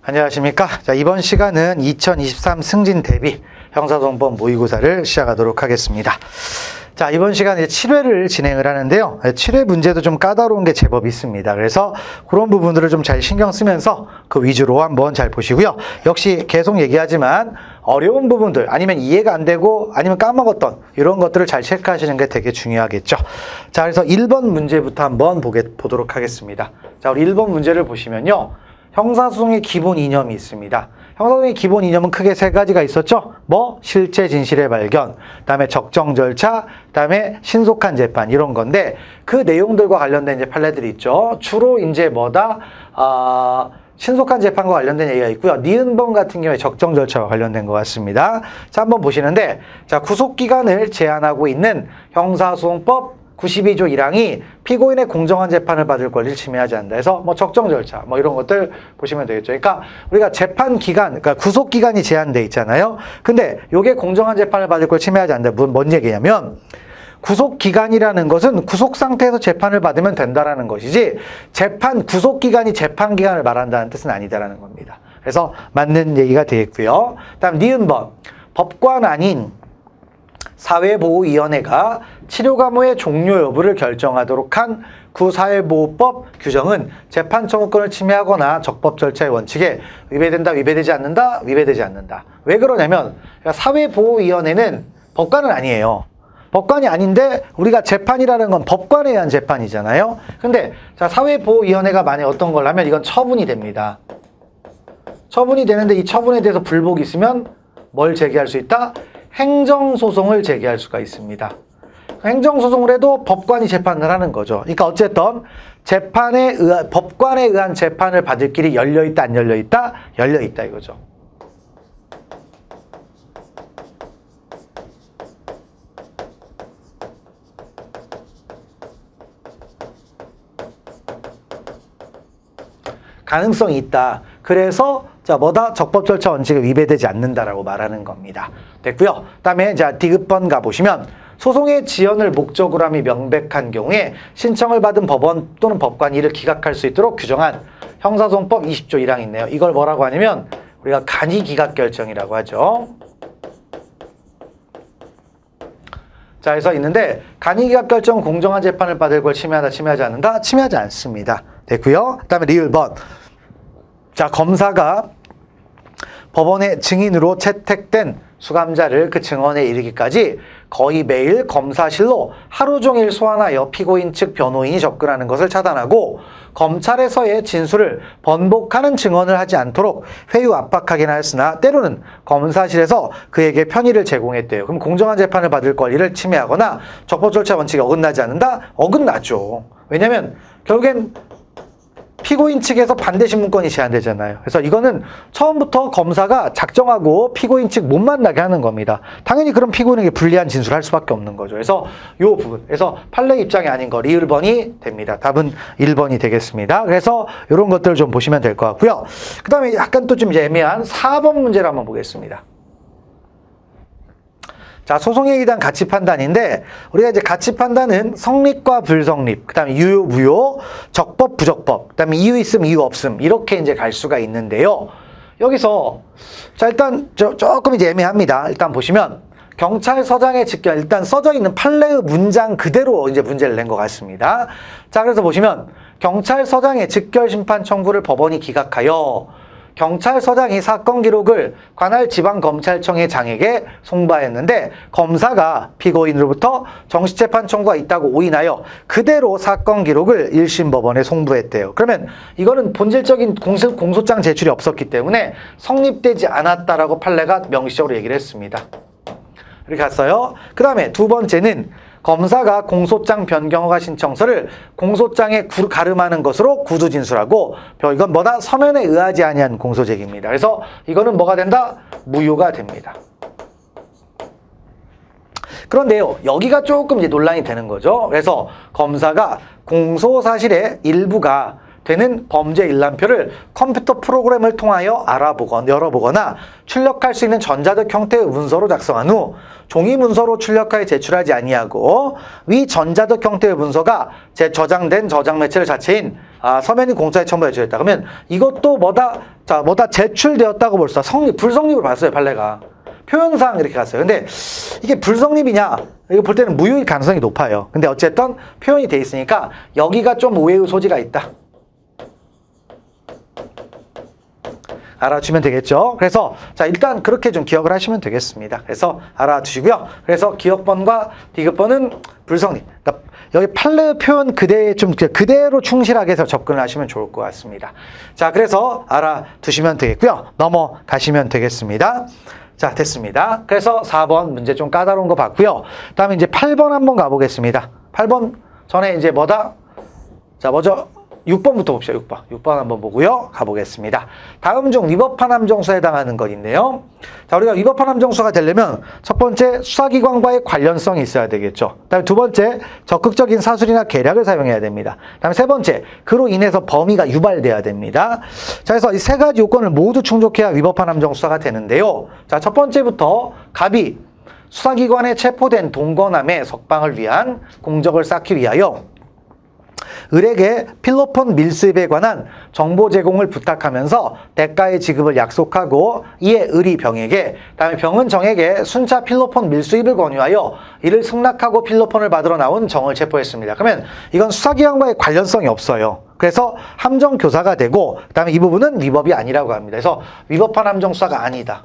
안녕하십니까. 자, 이번 시간은 2023 승진 대비 형사소송법 모의고사를 시작하도록 하겠습니다. 자, 이번 시간에 7회를 진행을 하는데요. 7회 문제도 좀 까다로운 게 제법 있습니다. 그래서 그런 부분들을 좀 잘 신경 쓰면서 그 위주로 한번 잘 보시고요. 역시 계속 얘기하지만 어려운 부분들 아니면 이해가 안 되고 아니면 까먹었던 이런 것들을 잘 체크하시는 게 되게 중요하겠죠. 자, 그래서 1번 문제부터 한번 보도록 하겠습니다. 자, 우리 1번 문제를 보시면요. 형사소송의 기본 이념이 있습니다. 형사소송의 기본 이념은 크게 세 가지가 있었죠. 실체 진실의 발견, 그다음에 적정 절차, 그다음에 신속한 재판 이런 건데 그 내용들과 관련된 이제 판례들이 있죠. 주로 이제 신속한 재판과 관련된 얘기가 있고요. 니은범 같은 경우에 적정 절차와 관련된 것 같습니다. 자, 한번 보시는데, 자, 구속기간을 제한하고 있는 형사소송법 92조 1항이 피고인의 공정한 재판을 받을 권리를 침해하지 않는다 해서 적정 절차 이런 것들 보시면 되겠죠. 그러니까 우리가 재판 기간, 그러니까 구속 기간이 제한돼 있잖아요. 근데 요게 공정한 재판을 받을 권리를 침해하지 않는다. 뭔 얘기냐면 구속 기간이라는 것은 구속 상태에서 재판을 받으면 된다라는 것이지 구속 기간이 재판 기간을 말한다는 뜻은 아니다라는 겁니다. 그래서 맞는 얘기가 되겠고요. 그다음 니은번 법관 아닌 사회보호위원회가 치료감호의 종료 여부를 결정하도록 한 구사회보호법 규정은 재판 청구권을 침해하거나 적법 절차의 원칙에 위배된다, 위배되지 않는다, 위배되지 않는다. 왜 그러냐면 사회보호위원회는 법관은 아니에요. 법관이 아닌데 우리가 재판이라는 건 법관에 의한 재판이잖아요. 근데 자, 사회보호위원회가 만약 어떤 걸 하면 이건 처분이 됩니다. 처분이 되는데 이 처분에 대해서 불복이 있으면 뭘 제기할 수 있다? 행정소송을 제기할 수가 있습니다. 행정소송을 해도 법관이 재판을 하는 거죠. 그러니까 어쨌든 법관에 의한 재판을 받을 길이 열려있다, 안 열려있다? 열려있다 이거죠. 가능성이 있다. 그래서 적법 절차 원칙에 위배되지 않는다라고 말하는 겁니다. 됐고요. 그다음에 디귿번 가보시면 소송의 지연을 목적으로 함이 명백한 경우에 신청을 받은 법원 또는 법관이 이를 기각할 수 있도록 규정한 형사소송법 20조 1항이 있네요. 이걸 뭐라고 하냐면 우리가 간이기각결정이라고 하죠. 자, 그래서 있는데 간이기각결정 공정한 재판을 받을 걸 침해하다, 침해하지 않는다? 침해하지 않습니다. 됐고요. 그다음에 리을번. 자, 검사가 법원의 증인으로 채택된 수감자를 그 증언에 이르기까지 거의 매일 검사실로 하루 종일 소환하여 피고인 측 변호인이 접근하는 것을 차단하고 검찰에서의 진술을 번복하는 증언을 하지 않도록 회유 압박하긴 하였으나 때로는 검사실에서 그에게 편의를 제공했대요. 그럼 공정한 재판을 받을 권리를 침해하거나 적법 절차 원칙에 어긋나지 않는다? 어긋나죠. 왜냐하면 결국엔 피고인 측에서 반대 신문권이 제한되잖아요. 그래서 이거는 처음부터 검사가 작정하고 피고인 측 못 만나게 하는 겁니다. 당연히 그럼 피고인에게 불리한 진술을 할 수밖에 없는 거죠. 그래서 요 부분, 그래서 판례 입장이 아닌 거 리을번이 됩니다. 답은 1번이 되겠습니다. 그래서 이런 것들을 좀 보시면 될 것 같고요. 그 다음에 약간 또 좀 애매한 4번 문제를 한번 보겠습니다. 자, 소송에 대한 가치 판단인데 우리가 이제 가치 판단은 성립과 불성립, 그다음에 유효 무효, 적법 부적법, 그다음에 이유 있음 이유 없음 이렇게 이제 갈 수가 있는데요. 여기서 자, 일단 조금 이제 애매합니다. 일단 보시면 경찰서장의 직견 일단 써져 있는 판례의 문장 그대로 이제 문제를 낸 것 같습니다. 자, 그래서 보시면 경찰서장의 직결 심판 청구를 법원이 기각하여 경찰서장이 사건 기록을 관할 지방검찰청의 장에게 송부하였는데 검사가 피고인으로부터 정식재판 청구가 있다고 오인하여 그대로 사건 기록을 1심 법원에 송부했대요. 그러면 이거는 본질적인 공소장 제출이 없었기 때문에 성립되지 않았다라고 판례가 명시적으로 얘기를 했습니다. 이렇게 갔어요. 그 다음에 두 번째는 검사가 공소장 변경 허가 신청서를 공소장에 가름하는 것으로 구두 진술하고 이건 서면에 의하지 아니한 공소제기입니다. 그래서 이거는 뭐가 된다? 무효가 됩니다. 그런데요, 여기가 조금 이제 논란이 되는 거죠. 그래서 검사가 공소사실의 일부가 되는 범죄 일람표를 컴퓨터 프로그램을 통하여 열어보거나 출력할 수 있는 전자적 형태의 문서로 작성한 후 종이 문서로 출력하여 제출하지 아니하고 위 전자적 형태의 문서가 저장된 저장 매체를 자체인 서면이 공짜에 첨부해 주셨다. 그러면 이것도 뭐다 제출되었다고 볼 수 있다. 불성립을 봤어요, 판례가. 표현상 이렇게 갔어요. 근데 이게 불성립이냐? 이거 볼 때는 무효일 가능성이 높아요. 근데 어쨌든 표현이 돼 있으니까 여기가 좀 오해의 소지가 있다. 알아주시면 되겠죠. 그래서 자 일단 그렇게 좀 기억을 하시면 되겠습니다. 그래서 알아두시고요. 그래서 기억번과 디귿번은 불성립. 그러니까 여기 판례 표현 그대로 충실하게 해서 접근을 하시면 좋을 것 같습니다. 자 그래서 알아두시면 되겠고요. 넘어가시면 되겠습니다. 자 됐습니다. 그래서 4번 문제 좀 까다로운 거 봤고요. 다음에 이제 8번 한번 가보겠습니다. 8번 전에 이제 자 먼저 6번부터 봅시다. 6번 한번 보고요. 가보겠습니다. 다음 중 위법한 함정수에 해당하는 것 있네요. 자, 우리가 위법한 함정수가 되려면 첫 번째 수사기관과의 관련성이 있어야 되겠죠. 그다음에 두 번째 적극적인 사술이나 계략을 사용해야 됩니다. 그다음에 세 번째 그로 인해서 범위가 유발돼야 됩니다. 자, 그래서 이 세 가지 요건을 모두 충족해야 위법한 함정수사가 되는데요. 자, 첫 번째부터 갑이 수사기관에 체포된 동거남의 석방을 위한 공적을 쌓기 위하여 을에게 필로폰 밀수입에 관한 정보 제공을 부탁하면서 대가의 지급을 약속하고 이에 을이 병에게, 다음에 병은 정에게 순차 필로폰 밀수입을 권유하여 이를 승낙하고 필로폰을 받으러 나온 정을 체포했습니다. 그러면 이건 수사기관과의 관련성이 없어요. 그래서 함정교사가 되고, 그 다음에 이 부분은 위법이 아니라고 합니다. 그래서 위법한 함정수사가 아니다.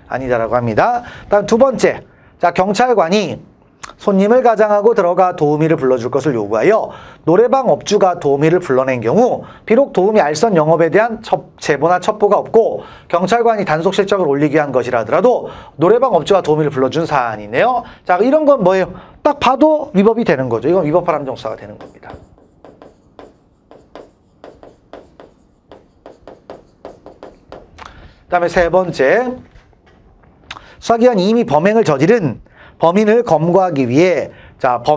아니다라고 합니다. 다음 두 번째. 자, 경찰관이 손님을 가장하고 들어가 도우미를 불러줄 것을 요구하여 노래방 업주가 도우미를 불러낸 경우 비록 도우미 알선 영업에 대한 제보나 첩보가 없고 경찰관이 단속 실적을 올리기 위한 것이라 하더라도 노래방 업주가 도우미를 불러준 사안이네요. 자, 이런 건 뭐예요? 딱 봐도 위법이 되는 거죠. 이건 위법한 함정수사가 되는 겁니다. 그 다음에 세 번째, 수사기관이 이미 범행을 저지른 범인을 검거하기 위해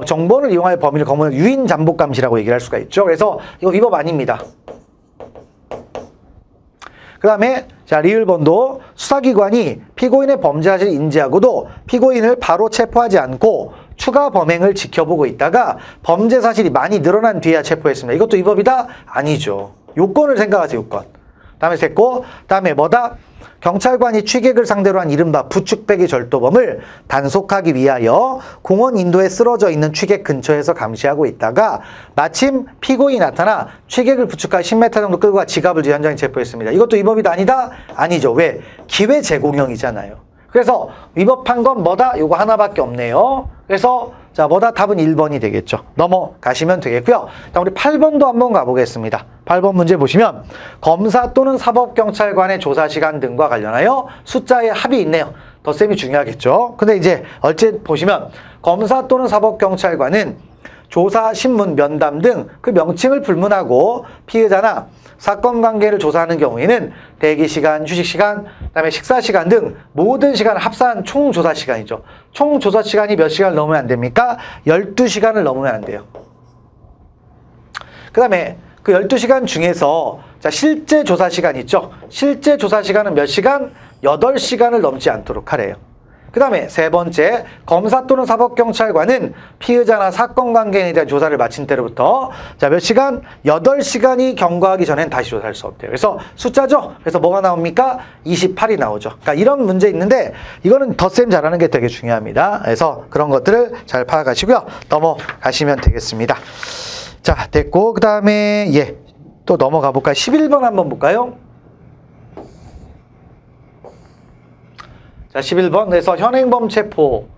정보를 이용하여 범인을 검거하는 유인 잠복 감시라고 얘기를 할 수가 있죠. 그래서 이거 위법 아닙니다. 그 다음에 리을번도 수사기관이 피고인의 범죄 사실을 인지하고도 피고인을 바로 체포하지 않고 추가 범행을 지켜보고 있다가 범죄 사실이 많이 늘어난 뒤에야 체포했습니다. 이것도 위법이다? 아니죠. 요건을 생각하세요. 요건. 다음에 됐고, 다음에 경찰관이 취객을 상대로 한 이른바 부축배기 절도범을 단속하기 위하여 공원 인도에 쓰러져 있는 취객 근처에서 감시하고 있다가 마침 피고인이 나타나 취객을 부축하여 10m 정도 끌고 가 지갑을 뒤 현장에 체포했습니다. 이것도 위법이다? 아니다? 아니죠. 왜? 기회 제공형이잖아요. 그래서 위법한 건 뭐다? 요거 하나밖에 없네요. 그래서 답은 1번이 되겠죠. 넘어가시면 되겠고요. 우리 8번도 한번 가보겠습니다. 8번 문제 보시면 검사 또는 사법경찰관의 조사시간 등과 관련하여 숫자의 합이 있네요. 덧셈이 중요하겠죠. 근데 이제 어째 보시면 검사 또는 사법경찰관은 조사, 신문, 면담 등 그 명칭을 불문하고 피의자나 사건 관계를 조사하는 경우에는 대기시간, 휴식시간, 그다음에 식사시간 등 모든 시간을 합산한 총 조사시간이죠. 총 조사시간이 몇 시간을 넘으면 안 됩니까? 12시간을 넘으면 안 돼요. 그 다음에 그 12시간 중에서 실제 조사시간 있죠? 실제 조사시간은 몇 시간? 8시간을 넘지 않도록 하래요. 그 다음에 세 번째, 검사 또는 사법경찰관은 피의자나 사건 관계에 대한 조사를 마친 때로부터 몇 시간? 8시간이 경과하기 전엔 다시 조사할 수 없대요. 그래서 숫자죠? 그래서 뭐가 나옵니까? 28이 나오죠. 그러니까 이런 문제 있는데 이거는 덧셈 잘하는 게 되게 중요합니다. 그래서 그런 것들을 잘 파악하시고요. 넘어가시면 되겠습니다. 자, 됐고, 그 다음에 또 넘어가 볼까요? 11번 한번 볼까요? 자, 11번. 그래서 현행범 체포.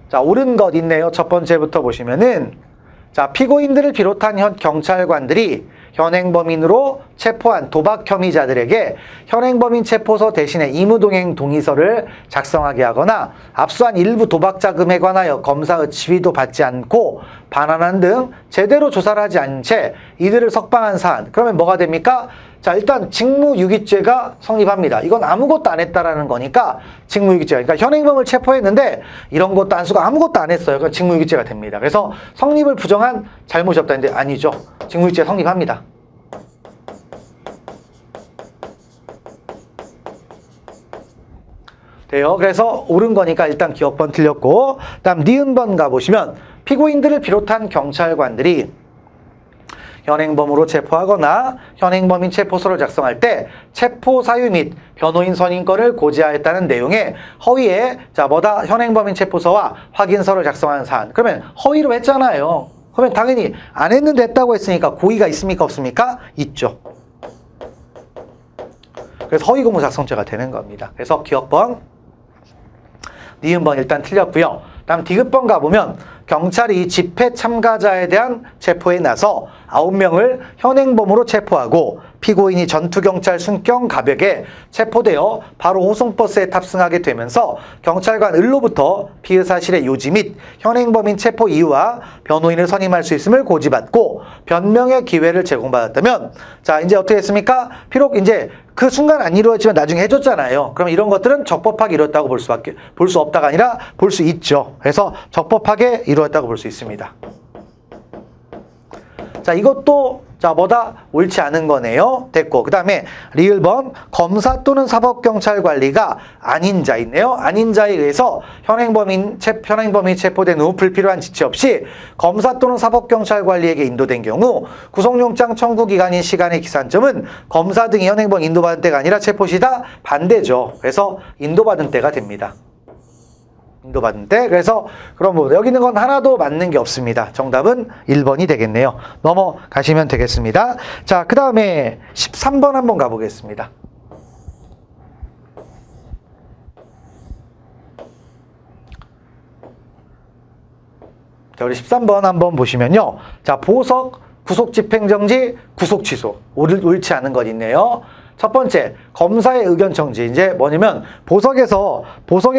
자, 옳은 것 있네요. 첫 번째부터 보시면은, 피고인들을 비롯한 경찰관들이 현행범인으로 체포한 도박 혐의자들에게 현행범인 체포서 대신에 임의동행 동의서를 작성하게 하거나 압수한 일부 도박 자금에 관하여 검사의 지휘도 받지 않고 반환한 등 제대로 조사를 하지 않은 채 이들을 석방한 사안. 그러면 뭐가 됩니까? 자, 일단 직무유기죄가 성립합니다. 이건 아무것도 안 했다라는 거니까 직무유기죄가. 그러니까 현행범을 체포했는데 이런 것도 안 쓰고 아무것도 안 했어요. 그건 직무유기죄가 됩니다. 그래서 성립을 부정한 잘못이 없다는데 아니죠. 직무유기죄 성립합니다. 돼요. 그래서 옳은 거니까 일단 기억번 틀렸고, 그다음 니은번 가보시면 피고인들을 비롯한 경찰관들이 현행범으로 체포하거나 현행범인 체포서를 작성할 때 체포 사유 및 변호인 선임권을 고지하였다는 내용의 허위에 현행범인 체포서와 확인서를 작성하는 사안. 그러면 허위로 했잖아요. 그러면 당연히 안 했는데 했다고 했으니까 고의가 있습니까 없습니까? 있죠. 그래서 허위공무 작성죄가 되는 겁니다. 그래서 기억번 니은번 일단 틀렸고요. 다음 디귿번 가보면 경찰이 집회 참가자에 대한 체포에 나서 9명을 현행범으로 체포하고 피고인이 전투경찰 순경 가벽에 체포되어 바로 호송버스에 탑승하게 되면서 경찰관 을로부터 피의 사실의 요지 및 현행범인 체포 이유와 변호인을 선임할 수 있음을 고지받고 변명의 기회를 제공받았다면 이제 어떻게 했습니까? 비록 이제 그 순간 안 이루어지면 나중에 해줬잖아요. 그럼 이런 것들은 적법하게 이루었다고 볼 수 없다가 아니라 볼 수 있죠. 그래서 적법하게 이루었다고 볼 수 있습니다. 이것도 옳지 않은 거네요. 됐고, 그 다음에 리을번 검사 또는 사법경찰관리가 아닌 자 있네요. 아닌 자에 의해서 현행범이 체포된 후 불필요한 지체 없이 검사 또는 사법경찰관리에게 인도된 경우 구속영장 청구기간인 시간의 기산점은 검사 등이 현행범 인도받은 때가 아니라 체포시다 반대죠. 그래서 인도받은 때가 됩니다. 인도받은 때. 그래서 그럼 여기 있는 건 하나도 맞는 게 없습니다. 정답은 1번이 되겠네요. 넘어가시면 되겠습니다. 자, 그 다음에 13번 한번 가보겠습니다. 자, 우리 13번 한번 보시면요. 자, 보석, 구속집행정지, 구속취소. 옳지 않은 것 있네요. 첫 번째, 검사의 의견 청지. 이제 뭐냐면 보석에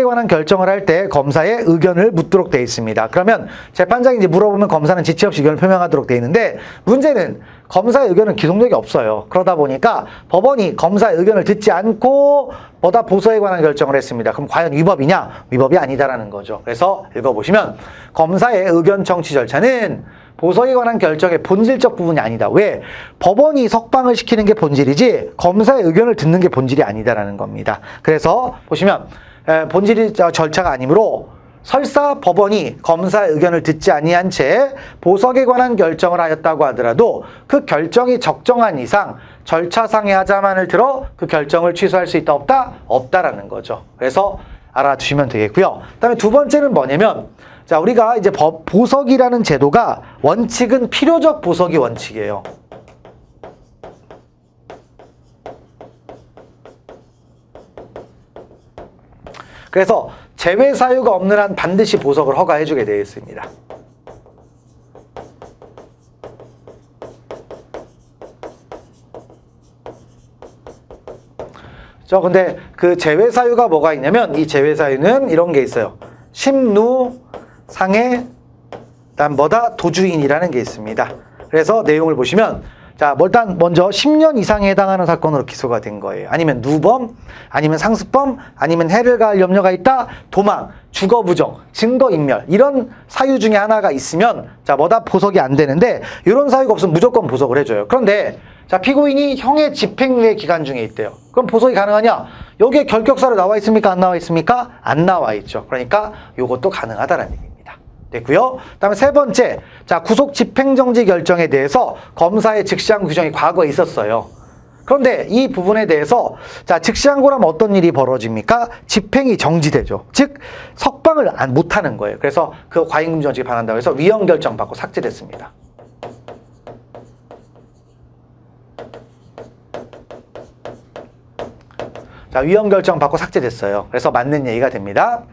관한 결정을 할 때 검사의 의견을 묻도록 되어 있습니다. 그러면 재판장이 이제 물어보면 검사는 지체 없이 의견을 표명하도록 되어 있는데 문제는 검사의 의견은 기속력이 없어요. 그러다 보니까 법원이 검사의 의견을 듣지 않고 보석에 관한 결정을 했습니다. 그럼 과연 위법이냐? 위법이 아니다라는 거죠. 그래서 읽어보시면 검사의 의견 청취 절차는 보석에 관한 결정의 본질적 부분이 아니다. 왜? 법원이 석방을 시키는 게 본질이지 검사의 의견을 듣는 게 본질이 아니다라는 겁니다. 그래서 보시면 본질이 절차가 아니므로 설사 법원이 검사의 의견을 듣지 아니한 채 보석에 관한 결정을 하였다고 하더라도 그 결정이 적정한 이상 절차상의 하자만을 들어 그 결정을 취소할 수 있다 없다? 없다라는 거죠. 그래서 알아두시면 되겠고요. 그다음에 두 번째는 뭐냐면 우리가 이제 보석이라는 제도가 원칙은 필요적 보석이 원칙이에요. 그래서 제외 사유가 없는 한 반드시 보석을 허가해주게 되어 있습니다. 근데 그 제외 사유가 뭐가 있냐면 이 제외 사유는 이런 게 있어요. 심루, 상해, 그다음 도주인이라는 게 있습니다. 그래서 내용을 보시면 일단 먼저 10년 이상에 해당하는 사건으로 기소가 된 거예요. 아니면 누범, 아니면 상습범, 아니면 해를 가할 염려가 있다, 도망, 주거부정, 증거인멸 이런 사유 중에 하나가 있으면 보석이 안 되는데 이런 사유가 없으면 무조건 보석을 해줘요. 그런데 피고인이 형의 집행유예 기간 중에 있대요. 그럼 보석이 가능하냐? 여기에 결격사로 나와 있습니까? 안 나와 있습니까? 안 나와 있죠. 그러니까 이것도 가능하다라는 얘기입니다. 됐고요. 그다음에 세 번째, 구속 집행정지 결정에 대해서 검사의 즉시항고 규정이 과거에 있었어요. 그런데 이 부분에 대해서 즉시항고라면 어떤 일이 벌어집니까? 집행이 정지되죠. 즉 석방을 못하는 거예요. 그래서 그 과잉금지 원칙에 반한다고 해서 위헌 결정 받고 삭제됐습니다. 위헌 결정 받고 삭제됐어요. 그래서 맞는 얘기가 됩니다.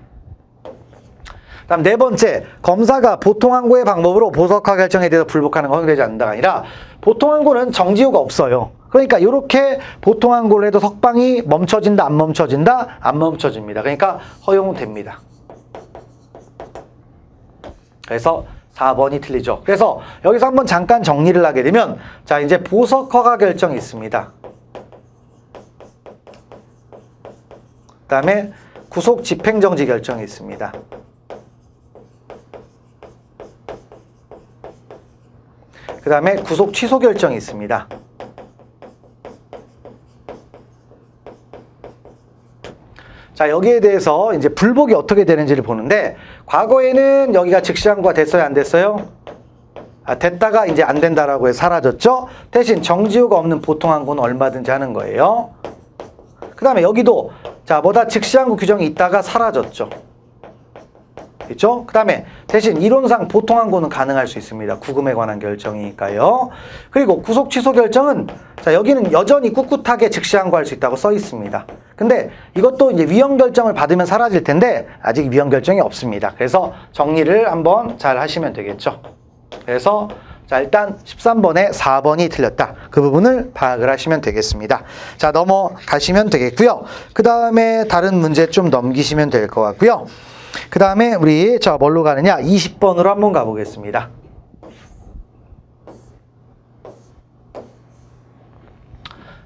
다음 네 번째, 검사가 보통항고의 방법으로 보석화 결정에 대해서 불복하는 건 허용되지 않는다가 아니라 보통항고는 정지효가 없어요. 그러니까 이렇게 보통항고를 해도 석방이 멈춰진다, 안 멈춰진다? 안 멈춰집니다. 그러니까 허용됩니다. 그래서 4번이 틀리죠. 그래서 여기서 한번 잠깐 정리를 하게 되면 이제 보석 허가 결정이 있습니다. 그 다음에 구속 집행정지 결정이 있습니다. 그 다음에 구속 취소 결정이 있습니다. 자, 여기에 대해서 이제 불복이 어떻게 되는지를 보는데, 과거에는 여기가 즉시항고가 됐어요, 안 됐어요? 됐다가 이제 안 된다라고 해서 사라졌죠? 대신 정지후가 없는 보통항고는 얼마든지 하는 거예요. 그 다음에 여기도, 자, 뭐다 즉시항고 규정이 있다가 사라졌죠. 있죠? 그 다음에 대신 이론상 보통항고는 가능할 수 있습니다. 구금에 관한 결정이니까요. 그리고 구속 취소 결정은, 자, 여기는 여전히 꿋꿋하게 즉시항고할 수 있다고 써 있습니다. 근데 이것도 이제 위헌 결정을 받으면 사라질 텐데 아직 위헌 결정이 없습니다. 그래서 정리를 한번 잘 하시면 되겠죠. 그래서 자, 일단 13번에 4번이 틀렸다. 그 부분을 파악을 하시면 되겠습니다. 자, 넘어가시면 되겠고요. 그 다음에 다른 문제 좀 넘기시면 될 것 같고요. 그 다음에 우리 자 뭘로 가느냐, 20번으로 한번 가보겠습니다.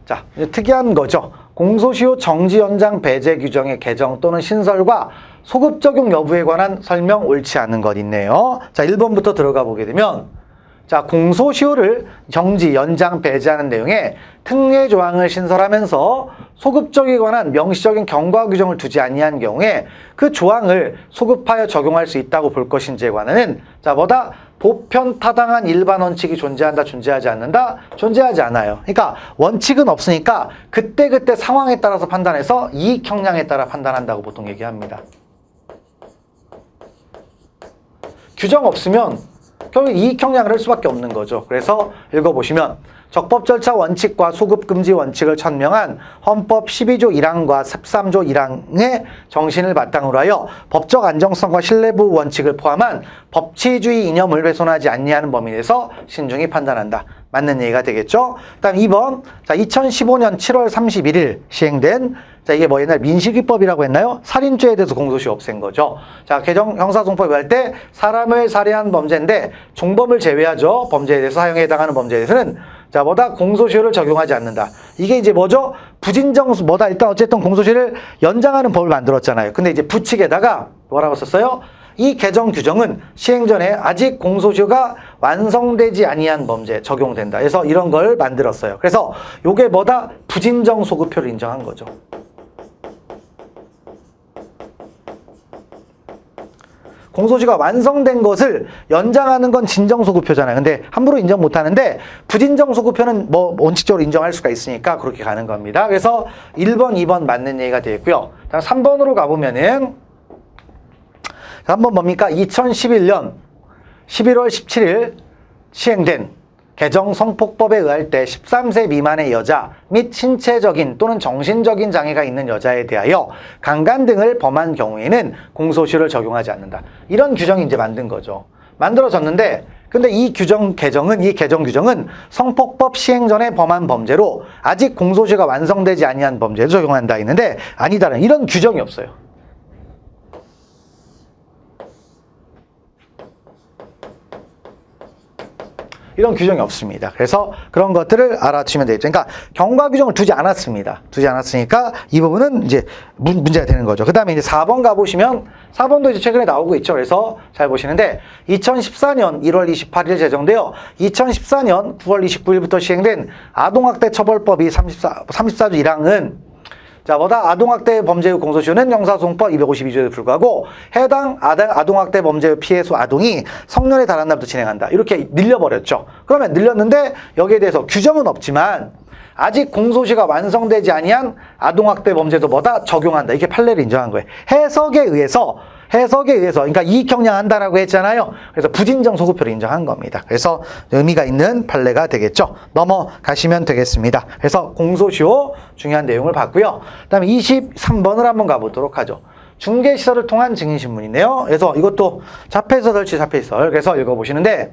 자, 이제 특이한 거죠. 공소시효 정지 연장 배제 규정의 개정 또는 신설과 소급 적용 여부에 관한 설명 옳지 않은 것 있네요. 자, 1번부터 들어가 보게 되면, 자, 공소시효를 정지, 연장, 배제하는 내용에 특례 조항을 신설하면서 소급적에 관한 명시적인 경과 규정을 두지 아니한 경우에 그 조항을 소급하여 적용할 수 있다고 볼 것인지에 관한은, 자, 뭐다? 보편 타당한 일반 원칙이 존재한다, 존재하지 않는다? 존재하지 않아요. 그러니까 원칙은 없으니까 그때그때 상황에 따라서 판단해서 이익 형량에 따라 판단한다고 보통 얘기합니다. 규정 없으면 결국 이익 형량을 할 수밖에 없는 거죠. 그래서 읽어보시면, 적법 절차 원칙과 소급 금지 원칙을 천명한 헌법 12조 1항과 13조 1항의 정신을 바탕으로 하여 법적 안정성과 신뢰부 원칙을 포함한 법치주의 이념을 훼손하지 아니하는 범위에 대해서 신중히 판단한다. 맞는 얘기가 되겠죠? 다음 2번. 자, 2015년 7월 31일 시행된, 자, 이게 뭐 옛날 민식이법이라고 했나요? 살인죄에 대해서 공소시효 없앤 거죠. 자, 개정 형사송법이 할 때 사람을 살해한 범죄인데 종범을 제외하죠. 범죄에 대해서 사형에 해당하는 범죄에 대해서는, 자, 뭐다? 공소시효를 적용하지 않는다. 이게 이제 뭐죠? 부진정, 뭐다? 일단 어쨌든 공소시효를 연장하는 법을 만들었잖아요. 근데 이제 부칙에다가 뭐라고 썼어요? 이 개정 규정은 시행 전에 아직 공소시효가 완성되지 아니한 범죄에 적용된다. 그래서 이런 걸 만들었어요. 그래서 요게 뭐다? 부진정 소급효를 인정한 거죠. 공소시효가 완성된 것을 연장하는 건 진정소급효잖아요. 근데 함부로 인정 못하는데 부진정소급효는 뭐 원칙적으로 인정할 수가 있으니까 그렇게 가는 겁니다. 그래서 1번, 2번 맞는 얘기가 되겠고요. 다음 3번으로 가보면은, 3번 뭡니까? 2011년 11월 17일 시행된 개정 성폭법에 의할 때 13세 미만의 여자 및 신체적인 또는 정신적인 장애가 있는 여자에 대하여 강간 등을 범한 경우에는 공소시효를 적용하지 않는다. 이런 규정이 이제 만든 거죠. 만들어졌는데, 근데 이 개정 규정은 성폭법 시행 전에 범한 범죄로 아직 공소시효가 완성되지 아니한 범죄를 적용한다 했는데, 아니다는 이런 규정이 없어요. 이런 규정이 없습니다. 그래서 그런 것들을 알아두시면 되겠죠. 그러니까 경과 규정을 두지 않았습니다. 두지 않았으니까 이 부분은 이제 문제가 되는 거죠. 그 다음에 이제 4번 가보시면, 4번도 이제 최근에 나오고 있죠. 그래서 잘 보시는데, 2014년 1월 28일 제정되어 2014년 9월 29일부터 시행된 아동학대 처벌법이 34조 1항은, 자, 뭐다? 아동학대 범죄의 공소시효는 형사소송법 252조에 불과하고 해당 아동학대 범죄의 피해소 아동이 성년에 달한 날부터 진행한다. 이렇게 늘려버렸죠. 그러면 늘렸는데 여기에 대해서 규정은 없지만 아직 공소시효가 완성되지 아니한 아동학대 범죄도 뭐다? 적용한다. 이게 판례를 인정한 거예요. 해석에 의해서, 그러니까 이익 형량한다라고 했잖아요. 그래서 부진정 소급효를 인정한 겁니다. 그래서 의미가 있는 판례가 되겠죠. 넘어가시면 되겠습니다. 그래서 공소시효 중요한 내용을 봤고요. 그다음에 23번을 한번 가보도록 하죠. 중개시설을 통한 증인신문이네요. 그래서 이것도 자폐해설, 자폐해설. 그래서 읽어보시는데,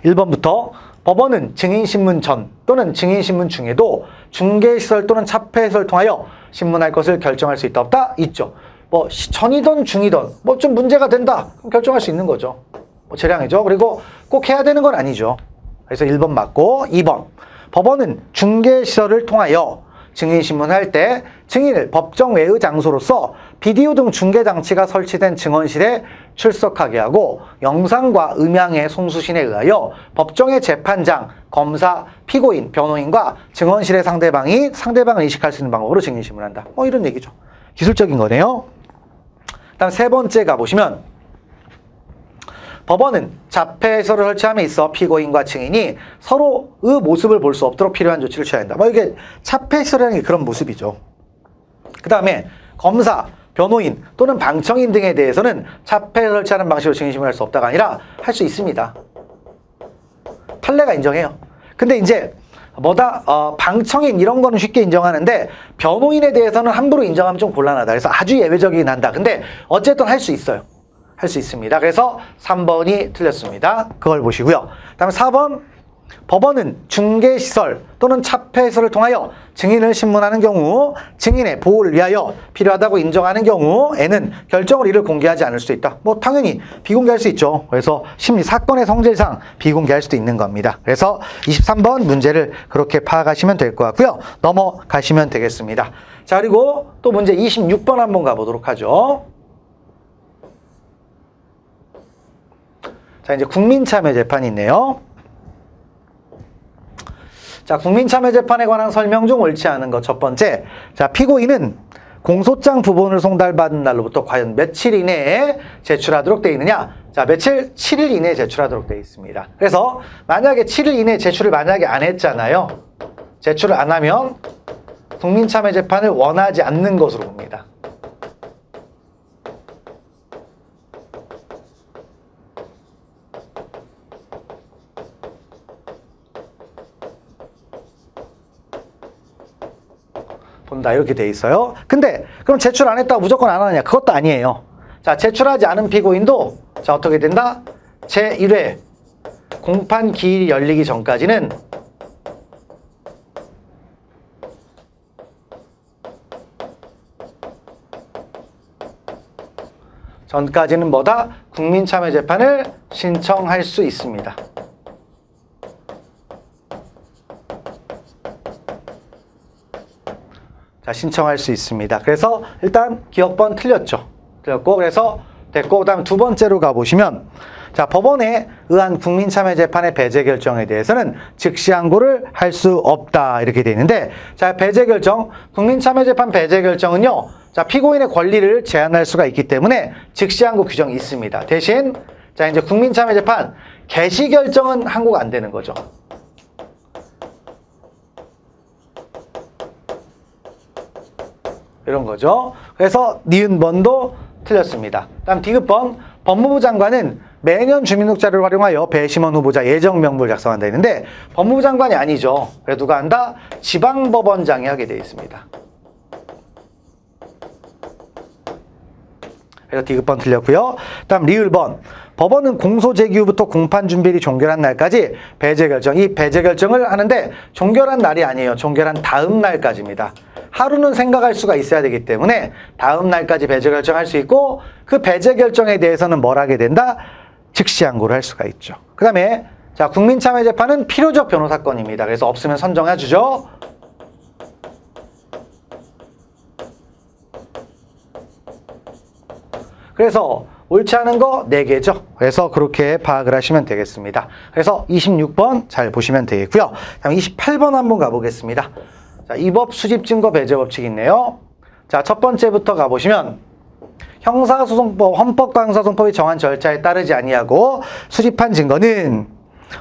1번부터 법원은 증인신문 전 또는 증인신문 중에도 중개시설 또는 자폐해설을 통하여 신문할 것을 결정할 수 있다, 없다? 있죠. 뭐 전이든 중이든 뭐 좀 문제가 된다, 그럼 결정할 수 있는 거죠. 뭐 재량이죠. 그리고 꼭 해야 되는 건 아니죠. 그래서 1번 맞고, 2번 법원은 중개시설을 통하여 증인신문할 때 증인을 법정 외의 장소로서 비디오 등 중개장치가 설치된 증언실에 출석하게 하고 영상과 음향의 송수신에 의하여 법정의 재판장, 검사, 피고인, 변호인과 증언실의 상대방을 의식할 수 있는 방법으로 증인신문한다. 뭐 이런 얘기죠. 기술적인 거네요. 다음 세 번째 가보시면 법원은 자폐 해설을 설치함에 있어 피고인과 증인이 서로의 모습을 볼 수 없도록 필요한 조치를 취해야 한다. 뭐 이게 자폐 해설이라는 게 그런 모습이죠. 그 다음에 검사, 변호인 또는 방청인 등에 대해서는 자폐를 설치하는 방식으로 증인신문을 할 수 없다가 아니라 할 수 있습니다. 판례가 인정해요. 근데 이제 방청인 이런 거는 쉽게 인정하는데 변호인에 대해서는 함부로 인정하면 좀 곤란하다. 그래서 아주 예외적이긴 한다. 근데 어쨌든 할 수 있어요. 할 수 있습니다. 그래서 3번이 틀렸습니다. 그걸 보시고요. 다음에 4번 법원은 중개시설 또는 자폐해설을 통하여 증인을 신문하는 경우 증인의 보호를 위하여 필요하다고 인정하는 경우에는 결정을 이를 공개하지 않을 수 있다. 뭐 당연히 비공개할 수 있죠. 그래서 사건의 성질상 비공개할 수도 있는 겁니다. 그래서 23번 문제를 그렇게 파악하시면 될 것 같고요. 넘어가시면 되겠습니다. 자, 그리고 또 문제 26번 한번 가보도록 하죠. 자, 이제 국민참여재판이 있네요. 자, 국민참여재판에 관한 설명 중 옳지 않은 것 첫 번째. 자, 피고인은 공소장 부본을 송달받은 날로부터 과연 며칠 이내에 제출하도록 되어 있느냐? 자, 며칠? 7일 이내에 제출하도록 되어 있습니다. 그래서 만약에 7일 이내에 제출을 만약에 안 했잖아요. 제출을 안 하면 국민참여재판을 원하지 않는 것으로 봅니다. 본다 이렇게 돼 있어요. 근데 그럼 제출 안 했다고 무조건 안 하느냐? 그것도 아니에요. 자, 제출하지 않은 피고인도 자 어떻게 된다? 제1회 공판 기일이 열리기 전까지는 뭐다? 국민참여재판을 신청할 수 있습니다. 자, 신청할 수 있습니다. 그래서 일단 기억번 틀렸죠. 틀렸고 그래서 됐고 그다음에 두 번째로 가보시면 자, 법원에 의한 국민참여재판의 배제 결정에 대해서는 즉시 항고를 할 수 없다 이렇게 돼 있는데 자, 배제 결정, 국민참여재판 배제 결정은요. 자, 피고인의 권리를 제한할 수가 있기 때문에 즉시 항고 규정이 있습니다. 대신 자, 이제 국민참여재판 개시 결정은 항고가 안 되는 거죠. 이런 거죠. 그래서 니은번도 틀렸습니다. 다음 디귿번 법무부 장관은 매년 주민등록자를 활용하여 배심원 후보자 예정 명부를 작성한다 했는데 법무부 장관이 아니죠. 그래서 누가 한다? 지방법원장이 하게 되어 있습니다. 그래서 디귿번 틀렸고요. 다음 리을번 법원은 공소 제기 후부터 공판 준비일이 종결한 날까지 배제 결정. 이 배제 결정을 하는데 종결한 날이 아니에요. 종결한 다음 날까지입니다. 하루는 생각할 수가 있어야 되기 때문에 다음 날까지 배제 결정할 수 있고 그 배제 결정에 대해서는 뭘 하게 된다? 즉시 항고를 할 수가 있죠. 그 다음에 자, 국민참여재판은 필요적 변호사건입니다. 그래서 없으면 선정해 주죠. 그래서 옳지 않은 거 4개죠. 그래서 그렇게 파악을 하시면 되겠습니다. 그래서 26번 잘 보시면 되겠고요. 다음 28번 한번 가보겠습니다. 자, 이 법 수집증거 배제 법칙이 있네요. 자, 첫 번째부터 가보시면 형사소송법, 헌법방사소송법이 정한 절차에 따르지 아니하고 수집한 증거는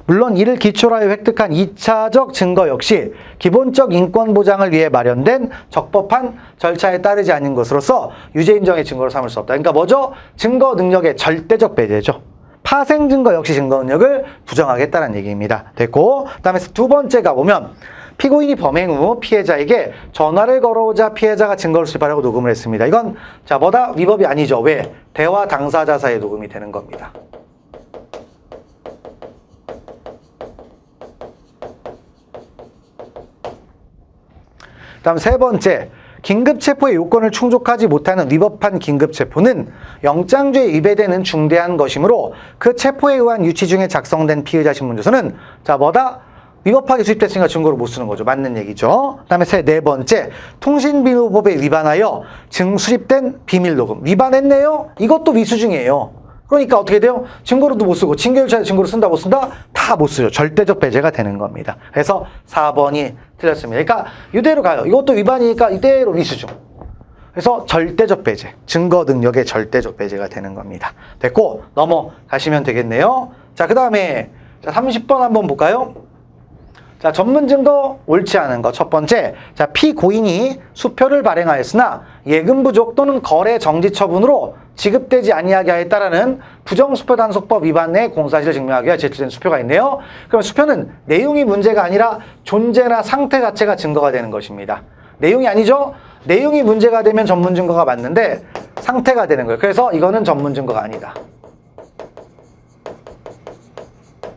물론 이를 기초로 하여 획득한 2차적 증거 역시 기본적 인권 보장을 위해 마련된 적법한 절차에 따르지 않은 것으로서 유죄 인정의 증거로 삼을 수 없다. 그러니까 뭐죠? 증거 능력의 절대적 배제죠. 파생 증거 역시 증거 능력을 부정하겠다는 얘기입니다. 됐고, 그다음에 두 번째 가보면 피고인이 범행 후 피해자에게 전화를 걸어오자 피해자가 증거를 수집하려고 녹음을 했습니다. 이건 자 뭐다? 위법이 아니죠. 왜? 대화 당사자 사이에 녹음이 되는 겁니다. 다음 세 번째, 긴급체포의 요건을 충족하지 못하는 위법한 긴급체포는 영장죄에 위배되는 중대한 것이므로 그 체포에 의한 유치 중에 작성된 피의자 신문조서는 자 뭐다? 위법하게 수집됐으니까 증거를 못 쓰는 거죠. 맞는 얘기죠. 그 다음에 네 번째, 통신비밀법에 위반하여 수집된 비밀녹음. 위반했네요? 이것도 미수증이에요. 그러니까 어떻게 돼요? 증거로도 못 쓰고 징계절차에 증거로 쓴다 못 쓴다? 다 못 쓰죠. 절대적 배제가 되는 겁니다. 그래서 4번이 틀렸습니다. 그러니까 이대로 가요. 이것도 위반이니까 이대로 미수증. 그래서 절대적 배제, 증거 능력의 절대적 배제가 되는 겁니다. 됐고 넘어가시면 되겠네요. 자, 그 다음에 30번 한번 볼까요? 자, 전문 증거 옳지 않은 거 첫 번째. 자, 피고인이 수표를 발행하였으나 예금 부족 또는 거래 정지 처분으로 지급되지 아니하게 하였다라는 부정수표 단속법 위반의 공사실을 증명하기 위해 제출된 수표가 있네요. 그럼 수표는 내용이 문제가 아니라 존재나 상태 자체가 증거가 되는 것입니다. 내용이 아니죠? 내용이 문제가 되면 전문 증거가 맞는데 상태가 되는 거예요. 그래서 이거는 전문 증거가 아니다.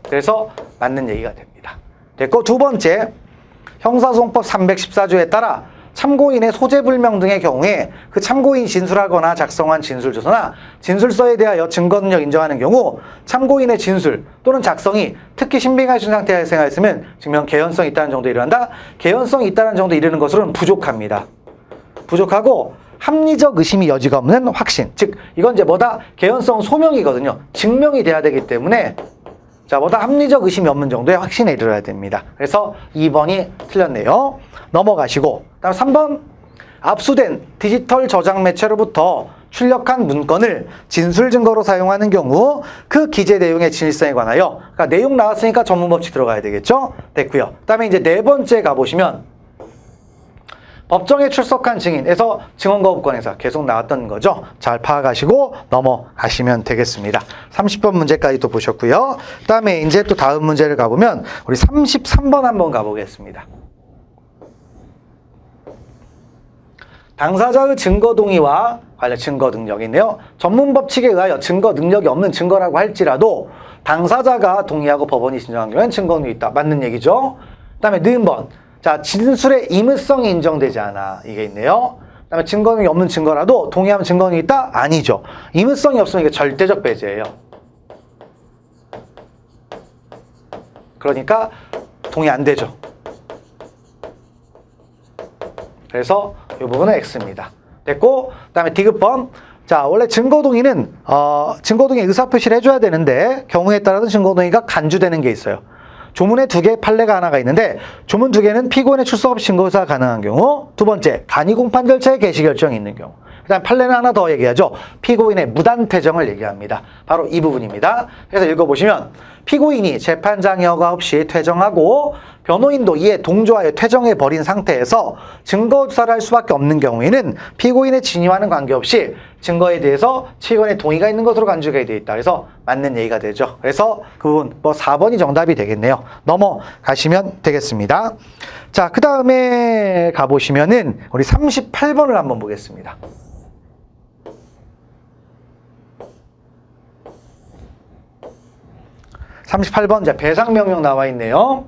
그래서 맞는 얘기가 됩니다. 됐고, 두 번째, 형사소송법 314조에 따라 참고인의 소재불명 등의 경우에 그 참고인이 진술하거나 작성한 진술조서나 진술서에 대하여 증거능력 인정하는 경우 참고인의 진술 또는 작성이 특히 신빙하신 상태에 발생하였으면 증명 개연성이 있다는 정도에 이르한다. 개연성이 있다는 정도에 이르는 것으로는 부족합니다. 부족하고 합리적 의심이 여지가 없는 확신. 즉 이건 이제 뭐다? 개연성 소명이거든요. 증명이 돼야 되기 때문에 자, 뭐다 합리적 의심이 없는 정도의 확신에 이르러야 됩니다. 그래서 2번이 틀렸네요. 넘어가시고, 다음 3번. 압수된 디지털 저장 매체로부터 출력한 문건을 진술 증거로 사용하는 경우 그 기재 내용의 진실성에 관하여, 그러니까 내용 나왔으니까 전문법칙 들어가야 되겠죠? 됐고요. 그다음에 이제 네 번째 가보시면 법정에 출석한 증인에서 증언거부권에서 계속 나왔던 거죠. 잘 파악하시고 넘어가시면 되겠습니다. 30번 문제까지 또 보셨고요. 그 다음에 이제 또 다음 문제를 가보면 우리 33번 한번 가보겠습니다. 당사자의 증거 동의와 관련 증거 능력이 있네요. 전문 법칙에 의하여 증거 능력이 없는 증거라고 할지라도 당사자가 동의하고 법원이 진정한 경우에는 증거 능력이 있다. 맞는 얘기죠. 그 다음에 느음번. 자, 진술의 임의성이 인정되지 않아. 이게 있네요. 그 다음에 증거 능력이 없는 증거라도 동의하면 증거 능력이 있다? 아니죠. 임의성이 없으면 이게 절대적 배제예요. 그러니까 동의 안 되죠. 그래서 이 부분은 X입니다. 됐고, 그 다음에 디귿번. 자, 원래 증거동의는 증거동의 의사표시를 해줘야 되는데 경우에 따라서 증거동의가 간주되는 게 있어요. 조문에 2개, 판례가 하나가 있는데 조문 2개는 피고인의 출석 없이 증거조사가 가능한 경우, 두 번째, 간이 공판 절차에 개시 결정이 있는 경우, 그 다음 판례는 하나 더 얘기하죠. 피고인의 무단퇴정을 얘기합니다. 바로 이 부분입니다. 그래서 읽어보시면 피고인이 재판장의 허가 없이 퇴정하고 변호인도 이에 동조하여 퇴정해버린 상태에서 증거조사를 할 수밖에 없는 경우에는 피고인의 진위와는 관계없이 증거에 대해서 피고인의 동의가 있는 것으로 간주가 되어 있다. 그래서 맞는 얘기가 되죠. 그래서 그 부분 4번이 정답이 되겠네요. 넘어가시면 되겠습니다. 자, 그 다음에 가보시면은 우리 38번을 한번 보겠습니다. 38번, 자, 배상명령 나와 있네요.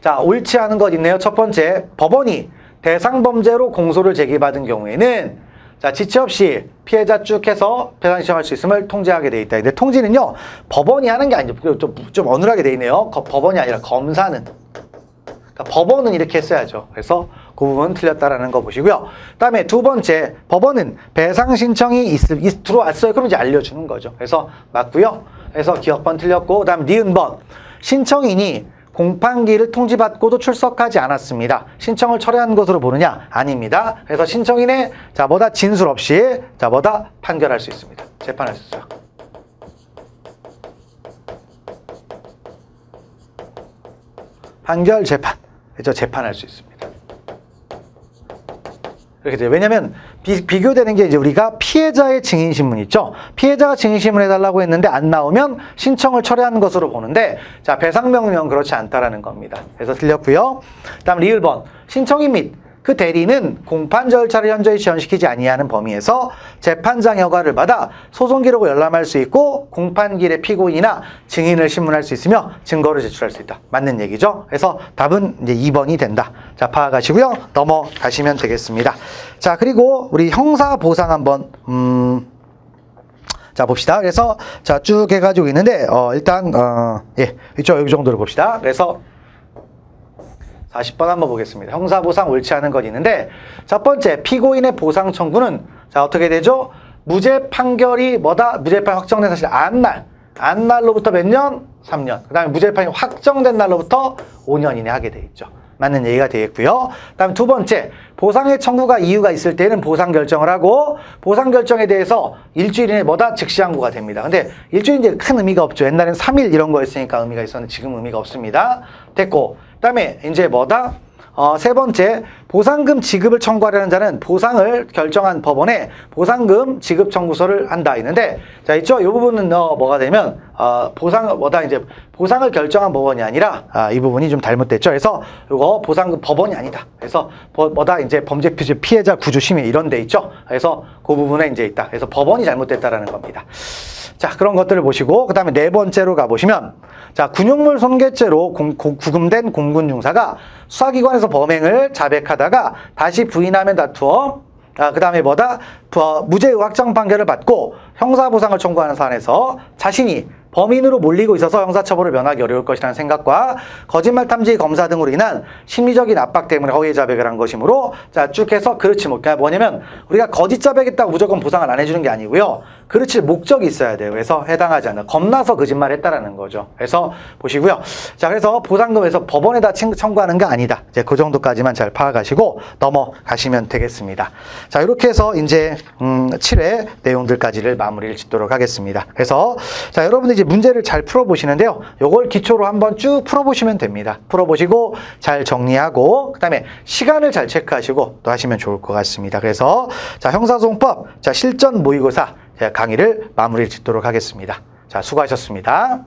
자, 옳지 않은 것 있네요. 첫 번째, 법원이 대상범죄로 공소를 제기받은 경우에는 자, 지체 없이 피해자 쭉 해서 배상 신청할 수 있음을 통지하게 돼 있다. 근데 통지는요, 법원이 하는 게 아니죠. 좀 어눌하게 돼 있네요. 법원이 아니라 검사는. 그러니까 법원은 이렇게 했어야죠. 그래서 그 부분 틀렸다라는 거 보시고요. 그 다음에 두 번째, 법원은 배상 신청이 들어왔어요. 그럼 이제 알려주는 거죠. 그래서 맞고요. 그래서 기억번 틀렸고, 그 다음 니은번. 신청인이 공판기를 통지받고도 출석하지 않았습니다. 신청을 철회한 것으로 보느냐? 아닙니다. 그래서 신청인의 자, 뭐다 진술 없이 자, 뭐다 판결할 수 있습니다. 재판할 수 있어요. 판결 재판. 그래서 재판할 수 있습니다. 이렇게 돼요. 왜냐면 비교되는 게 이제 우리가 피해자의 증인신문 있죠. 피해자가 증인신문 해달라고 했는데 안 나오면 신청을 철회하는 것으로 보는데 자, 배상명령은 그렇지 않다라는 겁니다. 그래서 틀렸고요. 다음 리을번. 신청인 및 그 대리는 공판 절차를 현저히 지연시키지 아니하는 범위에서 재판장 허가를 받아 소송 기록을 열람할 수 있고 공판기일의 피고인이나 증인을 신문할 수 있으며 증거를 제출할 수 있다. 맞는 얘기죠. 그래서 답은 이제 2번이 된다. 자, 파악하시고요. 넘어가시면 되겠습니다. 자, 그리고 우리 형사 보상 한번 자, 봅시다. 그래서 자, 쭉 해가지고 있는데 일단 이쪽 여기 정도로 봅시다. 그래서 40번 한번 보겠습니다. 형사보상 옳지 않은 건 있는데 첫 번째, 피고인의 보상 청구는 자, 어떻게 되죠? 무죄 판결이 뭐다? 무죄판 확정된 사실 안날로부터 몇 년? 3년. 그 다음에 무죄판이 확정된 날로부터 5년 이내 하게 돼 있죠. 맞는 얘기가 되겠고요. 그다음 두 번째, 보상의 청구가 이유가 있을 때는 보상 결정을 하고 보상 결정에 대해서 일주일 이내 뭐다? 즉시 항고가 됩니다. 근데 일주일 이제 큰 의미가 없죠. 옛날엔 3일 이런 거였으니까 의미가 있었는데 지금 의미가 없습니다. 됐고, 그다음에 이제 뭐다? 세 번째, 보상금 지급을 청구하려는 자는 보상을 결정한 법원에 보상금 지급 청구서를 한다 있는데, 자, 있죠? 이 부분은 뭐가 되면 보상을 결정한 법원이 아니라 이 부분이 좀 잘못됐죠. 그래서 이거 보상금 법원이 아니다. 그래서 이제 범죄 피해자 구조 심의 이런 데 있죠. 그래서 그 부분에 이제 있다. 그래서 법원이 잘못됐다라는 겁니다. 자, 그런 것들을 보시고, 그 다음에 네 번째로 가보시면, 자, 군용물 손괴죄로 구금된 공군 중사가 수사기관에서 범행을 자백하다가 다시 부인하면 다투어, 그 다음에 무죄 확정 판결을 받고 형사보상을 청구하는 사안에서 자신이 범인으로 몰리고 있어서 형사처벌을 면하기 어려울 것이라는 생각과 거짓말 탐지 검사 등으로 인한 심리적인 압박 때문에 허위 자백을 한 것이므로, 자, 쭉 해서 그렇지 못. 그러니까 뭐냐면 우리가 거짓 자백했다고 무조건 보상을 안 해주는 게 아니고요. 그렇지 목적이 있어야 돼요. 그래서 해당하지 않는, 겁나서 거짓말했다라는 거죠. 그래서 보시고요. 자, 그래서 보상금에서 법원에다 청구하는 게 아니다. 이제 그 정도까지만 잘 파악하시고 넘어가시면 되겠습니다. 자, 이렇게 해서 이제 7회 내용들까지를 마무리를 짓도록 하겠습니다. 그래서 자, 여러분들 이제 문제를 잘 풀어보시는데요. 요걸 기초로 한번 쭉 풀어보시면 됩니다. 풀어보시고 잘 정리하고 그다음에 시간을 잘 체크하시고 또 하시면 좋을 것 같습니다. 그래서 자, 형사소송법 자, 실전 모의고사 강의를 마무리 짓도록 하겠습니다. 자, 수고하셨습니다.